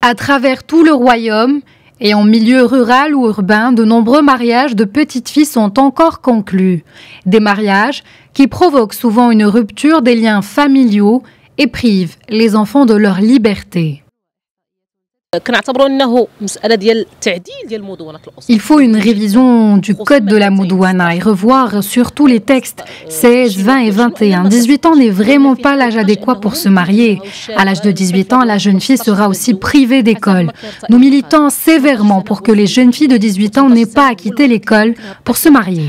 À travers tout le royaume et en milieu rural ou urbain, de nombreux mariages de petites filles sont encore conclus. Des mariages qui provoquent souvent une rupture des liens familiaux et privent les enfants de leur liberté. Il faut une révision du code de la Moudouana et revoir surtout les textes 16, 20 et 21. 18 ans n'est vraiment pas l'âge adéquat pour se marier. À l'âge de 18 ans, la jeune fille sera aussi privée d'école. Nous militons sévèrement pour que les jeunes filles de 18 ans n'aient pas à quitter l'école pour se marier.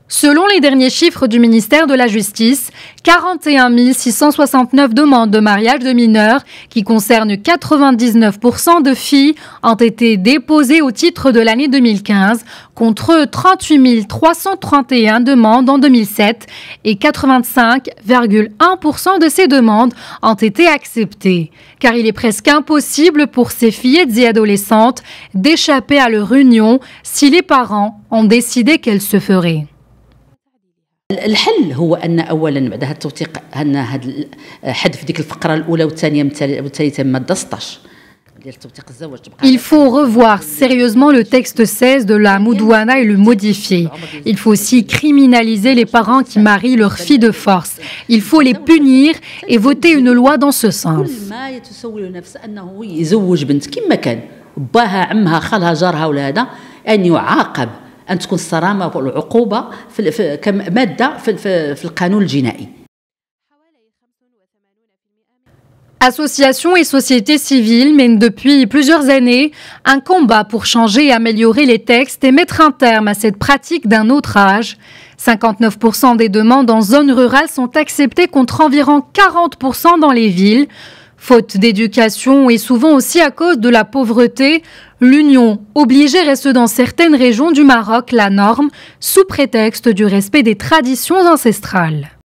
Selon les derniers chiffres du ministère de la Justice, 41 669 demandes de mariage de mineurs, qui concernent 99% de filles, ont été déposées au titre de l'année 2015, contre 38 331 demandes en 2007, et 85,1% de ces demandes ont été acceptées. Car il est presque impossible pour ces fillettes et adolescentes d'échapper à leur union si les parents ont décidé qu'elle se ferait. الحل هو ان اولا بعد هذا التوثيق هذا حذف ديك الفقره الاولى والثانيه والثالثه من ماده 16. Il faut revoir sérieusement le texte 16 de la Moudouana et le modifier. Il faut aussi criminaliser les parents qui marient leurs filles de force. Il faut les punir et voter une loi dans ce sens. أن تكون الصرامة والعقوبة كمادة في القانون الجنائي. Associations et sociétés civiles mènent depuis plusieurs années un combat pour changer et améliorer les textes et mettre un terme à cette pratique d'un autre âge. 59% des demandes en zone rurale sont acceptées contre environ 40% dans les villes. Faute d'éducation et souvent aussi à cause de la pauvreté, l'union obligée reste dans certaines régions du Maroc la norme, sous prétexte du respect des traditions ancestrales.